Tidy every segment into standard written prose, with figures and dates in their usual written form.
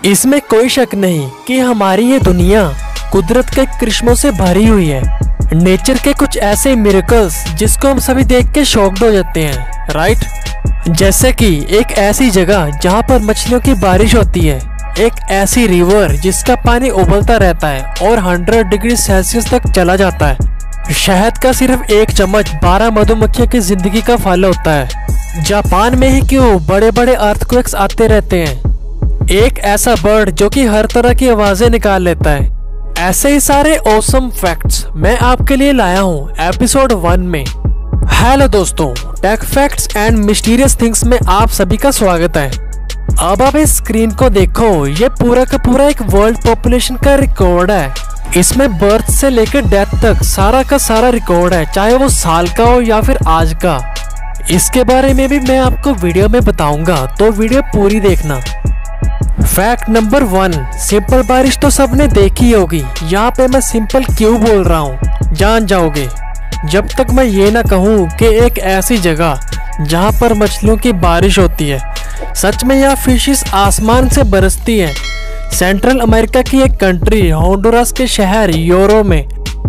इसमें कोई शक नहीं कि हमारी ये दुनिया कुदरत के करिश्मों से भरी हुई है। नेचर के कुछ ऐसे मिरेकल्स जिसको हम सभी देख के शॉक्ड हो जाते हैं, राइट। जैसे कि एक ऐसी जगह जहाँ पर मछलियों की बारिश होती है, एक ऐसी रिवर जिसका पानी उबलता रहता है और 100 डिग्री सेल्सियस तक चला जाता है। शहद का सिर्फ एक चम्मच 12 मधुमक्खियों की जिंदगी का फल होता है। जापान में ही क्यों बड़े बड़े अर्थक्वेक्स आते रहते हैं। एक ऐसा बर्ड जो कि हर तरह की आवाजें निकाल लेता है। ऐसे ही सारे ऑसम फैक्ट्स मैं आपके लिए लाया हूँ एपिसोड 1 में। हेलो दोस्तों, tech facts and mysterious things में आप सभी का स्वागत है। अब आप इस स्क्रीन को देखो, ये पूरा का पूरा एक वर्ल्ड पॉपुलेशन का रिकॉर्ड है। इसमें बर्थ से लेकर डेथ तक सारा का सारा रिकॉर्ड है, चाहे वो साल का हो या फिर आज का। इसके बारे में भी मैं आपको वीडियो में बताऊंगा, तो वीडियो पूरी देखना। फैक्ट नंबर 1, सिंपल बारिश तो सबने देखी होगी। यहाँ पे मैं सिंपल क्यों बोल रहा हूँ जान जाओगे जब तक मैं ये ना कहूँ कि एक ऐसी जगह जहाँ पर मछलियों की बारिश होती है। सच में यह फिशेस आसमान से बरसती है। सेंट्रल अमेरिका की एक कंट्री होंडुरास के शहर योरो में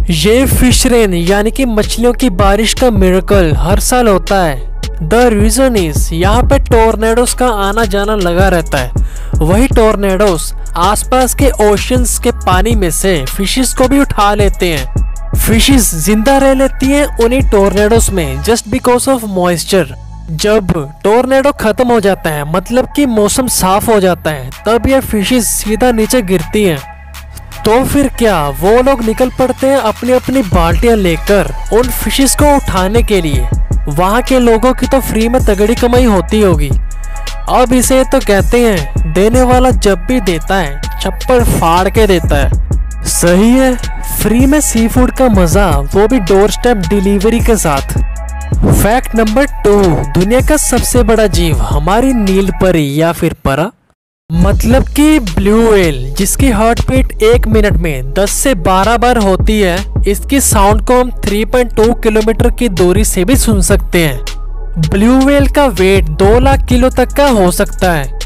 ये फिश रेन यानी कि मछलियों की बारिश का मिरेकल हर साल होता है। द रीजन इज यहाँ पे टोर्नेडोस का आना जाना लगा रहता है। वही टोर्नेडोस आसपास के ओशंस के पानी में से फिशेस को भी उठा लेते हैं। फिशेस जिंदा रह लेती हैं उन्हीं टोर्नेडोस में जस्ट बिकॉज ऑफ मॉइस्चर। जब टोर्नेडो खत्म हो जाता है, मतलब कि मौसम साफ हो जाता है, तब ये फिशेस सीधा नीचे गिरती हैं। तो फिर क्या वो लोग निकल पड़ते हैं अपनी अपनी बाल्टियां लेकर उन फिशेस को उठाने के लिए। वहाँ के लोगों की तो फ्री में तगड़ी कमाई होती होगी। अब इसे तो कहते हैं देने वाला जब भी देता है छप्पड़ फाड़ के देता है। सही है, फ्री में सी फूड का मजा, वो भी डोर स्टेप डिलीवरी के साथ। फैक्ट नंबर 2, दुनिया का सबसे बड़ा जीव हमारी नील परी या फिर परा, मतलब कि ब्लू व्हेल, जिसकी हार्ट बीट 1 मिनट में 10 से 12 बार होती है। इसकी साउंड को हम 3.2 किलोमीटर की दूरी से भी सुन सकते हैं। ब्लू व्हेल का वेट 2 लाख किलो तक का हो सकता है,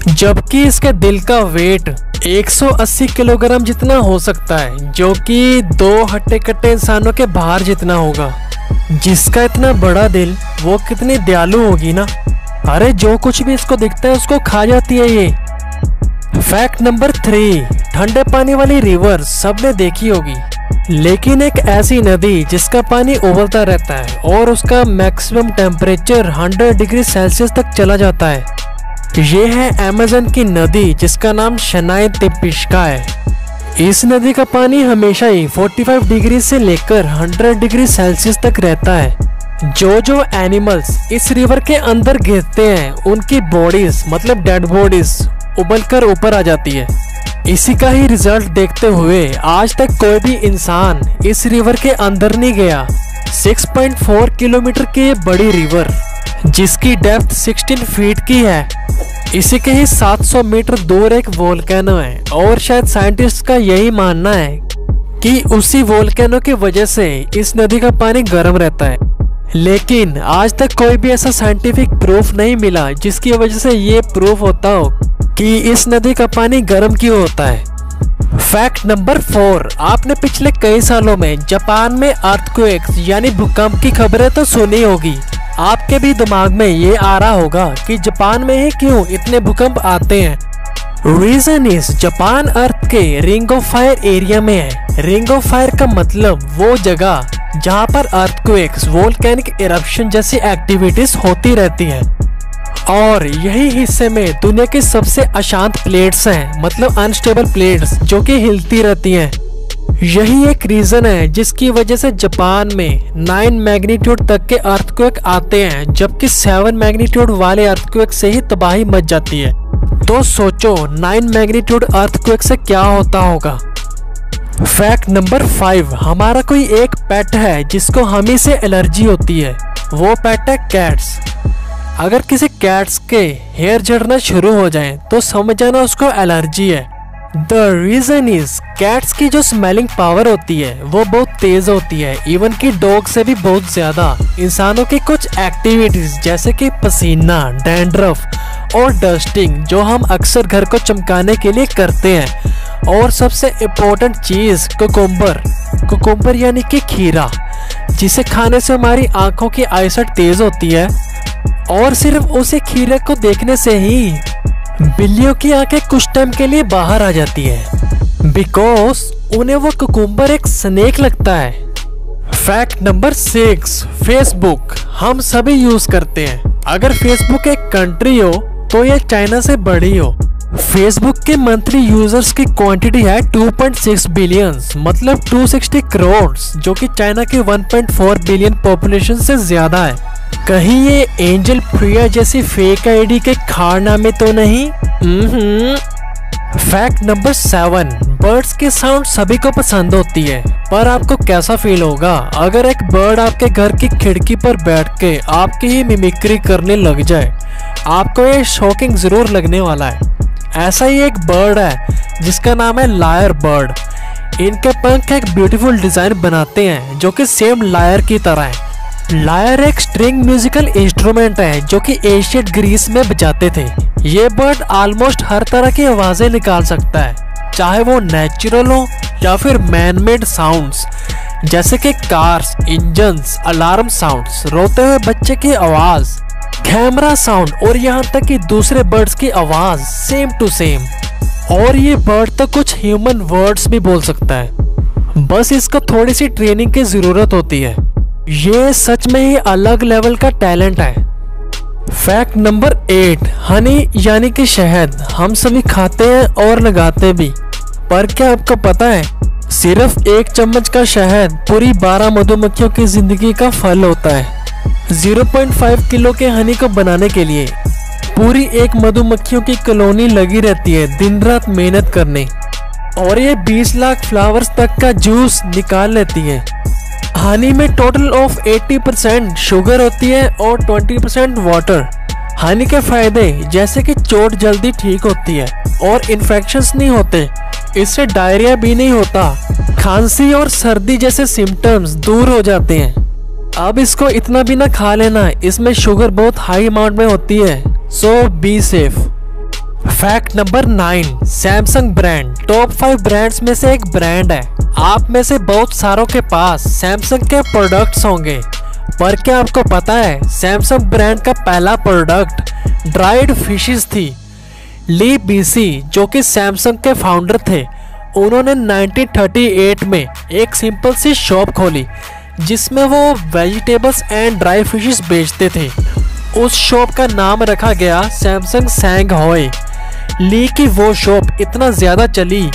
जबकि इसके दिल का वेट 180 किलोग्राम जितना हो सकता है, जो कि 2 हट्टे कट्टे इंसानों के भार जितना होगा। जिसका इतना बड़ा दिल, वो कितनी दयालु होगी ना। अरे जो कुछ भी इसको दिखता है उसको खा जाती है ये। फैक्ट नंबर 3, ठंडे पानी वाली रिवर सबने देखी होगी, लेकिन एक ऐसी नदी जिसका पानी उबलता रहता है और उसका मैक्सिमम टेम्परेचर 100 डिग्री सेल्सियस तक चला जाता है। ये है अमेज़न की नदी जिसका नाम शनाय तिपिश्का है। इस नदी का पानी हमेशा ही 45 डिग्री से लेकर 100 डिग्री सेल्सियस तक रहता है। जो एनिमल्स इस रिवर के अंदर गिरते हैं उनकी बॉडीज, मतलब डेड बॉडीज, उबल कर ऊपर आ जाती है। इसी का ही रिजल्ट देखते हुए आज तक कोई भी इंसान इस रिवर के अंदर नहीं गया। 6.4 किलोमीटर की ये बड़ी रिवर, जिसकी डेप्थ 16 फीट की है, इसी के ही 700 मीटर दूर एक वोल्केनो है और शायद साइंटिस्ट का यही मानना है कि उसी वोल्केनो की वजह से इस नदी का पानी गर्म रहता है। लेकिन आज तक कोई भी ऐसा साइंटिफिक प्रूफ नहीं मिला जिसकी वजह से ये प्रूफ होता हो कि इस नदी का पानी गर्म क्यों होता है। फैक्ट नंबर 4, आपने पिछले कई सालों में जापान में अर्थक्वेक्स यानी भूकंप की खबरें तो सुनी होगी। आपके भी दिमाग में ये आ रहा होगा कि जापान में ही क्यों इतने भूकंप आते हैं। रीजन इज जापान अर्थ के रिंग ऑफ फायर एरिया में है। रिंग ऑफ फायर का मतलब वो जगह जहाँ पर अर्थक्वेक्स, वोल्केनिक इरप्शन जैसी एक्टिविटीज होती रहती हैं। और यही हिस्से में दुनिया की सबसे अशांत प्लेट्स हैं, मतलब अनस्टेबल प्लेट्स जो कि हिलती रहती हैं। यही एक रीजन है जिसकी वजह से जापान में 9 मैग्नीट्यूड तक के अर्थक्वेक आते हैं, जबकि 7 मैग्नीट्यूड वाले अर्थक्वेक से ही तबाही मच जाती है। तो सोचो 9 मैग्नीट्यूड अर्थक्वेक से क्या होता होगा। फैक्ट नंबर 5, हमारा कोई एक पेट है जिसको हमी से एलर्जी होती है। वो पेट है कैट्स। अगर किसी कैट्स के हेयर झड़ना शुरू हो जाए तो समझ जाना उसको एलर्जी है। द रीजन इज कैट्स की जो स्मेलिंग पावर होती है वो बहुत तेज होती है, इवन की डॉग से भी बहुत ज्यादा। इंसानों की कुछ एक्टिविटीज जैसे कि पसीना, डैंड्रफ और डस्टिंग जो हम अक्सर घर को चमकाने के लिए करते हैं। और सबसे इम्पोर्टेंट चीज कुकुम्बर यानी कि खीरा, जिसे खाने से हमारी आंखों की आईसाइट तेज होती है। और सिर्फ उसे खीरे को देखने से ही बिल्लियों की आंखें कुछ टाइम के लिए बाहर आ जाती है, बिकॉज उन्हें वो कुकुम्बर एक स्नेक लगता है। फैक्ट नंबर 6, फेसबुक हम सभी यूज करते हैं। अगर फेसबुक एक कंट्री हो तो ये चाइना से बड़ी हो। फेसबुक के मंथली यूजर्स की क्वांटिटी है 2.6 बिलियन, मतलब 260 करोड़, जो कि चाइना की 1.4 बिलियन पॉपुलेशन से ज्यादा है। कहीं ये एंजल प्रिया जैसी फेक आईडी के कारनामे तो नहीं? फैक्ट नंबर 7, बर्ड्स की साउंड सभी को पसंद होती है, पर आपको कैसा फील होगा अगर एक बर्ड आपके घर की खिड़की पर बैठ के आपकी ही मिमिक्री करने लग जाए? आपको ये शॉकिंग जरूर लगने वाला है। ऐसा ही एक बर्ड है जिसका नाम है लायर बर्ड। इनके पंख एक ब्यूटीफुल डिजाइन बनाते हैं जो कि सेम लायर की तरह है। लायर एक स्ट्रिंग म्यूजिकल इंस्ट्रूमेंट है जो कि एशियन ग्रीस में बजाते थे। ये बर्ड ऑलमोस्ट हर तरह की आवाजें निकाल सकता है, चाहे वो नेचुरल हो या फिर मैन मेड साउंड्स, जैसे कि कार्स, इंजन्स, अलार्म साउंड्स, रोते हुए बच्चे की आवाज, कैमरा साउंड और यहाँ तक कि दूसरे बर्ड्स की आवाज सेम टू सेम। और ये बर्ड तो कुछ ह्यूमन वर्ड्स भी बोल सकता है, बस इसको थोड़ी सी ट्रेनिंग की जरूरत होती है। ये सच में ही अलग लेवल का टैलेंट है। फैक्ट नंबर 8, हनी यानी कि शहद हम सभी खाते हैं और लगाते भी, पर क्या आपको पता है सिर्फ 1 चम्मच का शहद पूरी 12 मधुमक्खियों की जिंदगी का फल होता है। 0.5 किलो के हनी को बनाने के लिए पूरी एक मधुमक्खियों की कॉलोनी लगी रहती है दिन रात मेहनत करने, और ये 20 लाख फ्लावर्स तक का जूस निकाल लेती है। हनी में टोटल ऑफ 80% शुगर होती है और 20% वाटर। हनी के फायदे जैसे कि चोट जल्दी ठीक होती है और इन्फेक्शंस नहीं होते, इससे डायरिया भी नहीं होता, खांसी और सर्दी जैसे सिम्टम्स दूर हो जाते हैं। अब इसको इतना भी ना खा लेना, इसमें शुगर बहुत हाई अमाउंट में होती है, so be safe. Fact number 9, Samsung brand top 5 brands में से एक ब्रांड है। आप में से बहुत सारों के पास सैमसंग के प्रोडक्ट्स होंगे, पर क्या आपको पता है सैमसंग ब्रांड का पहला प्रोडक्ट ड्राइड फिशेस थी। ली बीसी जो कि सैमसंग के फाउंडर थे, उन्होंने 1938 में एक सिंपल सी शॉप खोली जिसमें वो वेजिटेबल्स एंड ड्राई फिशेस बेचते थे। उस शॉप का नाम रखा गया सैमसंग सैंगहोय। ली की वो शॉप इतना ज्यादा चली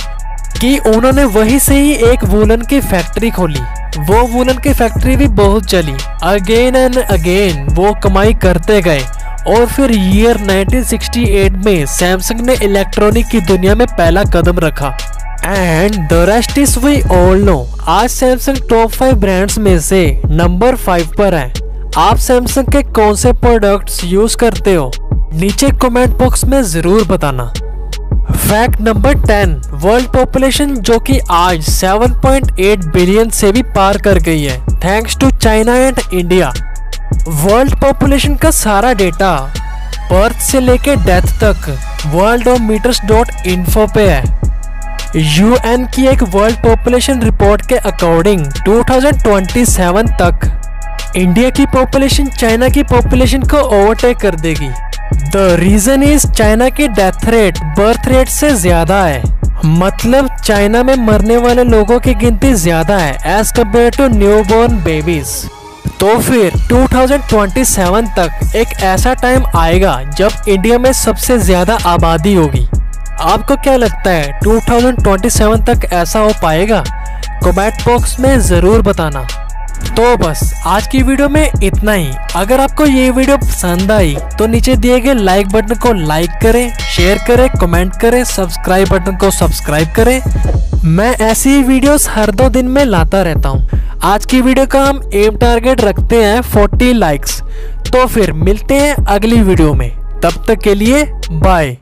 कि उन्होंने वहीं से ही एक वूलन की फैक्ट्री खोली। वो वूलन की फैक्ट्री भी बहुत चली, अगेन एंड अगेन वो कमाई करते गए, और फिर ईयर 1968 में सैमसंग ने इलेक्ट्रॉनिक की दुनिया में पहला कदम रखा। And the rest is we all know. आज सैमसंग टॉप 5 ब्रांड्स में से नंबर 5 पर है। आप सैमसंग के कौन से प्रोडक्ट्स यूज करते हो? नीचे कमेंट बॉक्स में जरूर बताना। फैक्ट नंबर 10, वर्ल्ड पॉपुलेशन जो कि आज 7.8 बिलियन से भी पार कर गई है, thanks to China and India. World population का सारा डेटा बर्थ से लेके डेथ तक worldometers.info पे है। यूएन की एक वर्ल्ड पॉपुलेशन रिपोर्ट के अकॉर्डिंग 2027 तक इंडिया की पॉपुलेशन चाइना की पॉपुलेशन को ओवरटेक कर देगी। द रीजन इज चाइना की डेथ रेट बर्थ रेट से ज्यादा है, मतलब चाइना में मरने वाले लोगों की गिनती ज्यादा है as compare to newborn babies. तो फिर 2027 तक एक ऐसा टाइम आएगा जब इंडिया में सबसे ज्यादा आबादी होगी। आपको क्या लगता है 2027 तक ऐसा हो पाएगा? कमेंट बॉक्स में जरूर बताना। तो बस आज की वीडियो में इतना ही। अगर आपको ये वीडियो पसंद आई तो नीचे दिए गए लाइक बटन को लाइक करें, शेयर करें, कमेंट करें, सब्सक्राइब बटन को सब्सक्राइब करें। मैं ऐसी ही वीडियोस हर 2 दिन में लाता रहता हूँ। आज की वीडियो का हम एम टारगेट रखते हैं 40 लाइक्स। तो फिर मिलते हैं अगली वीडियो में, तब तक के लिए बाय।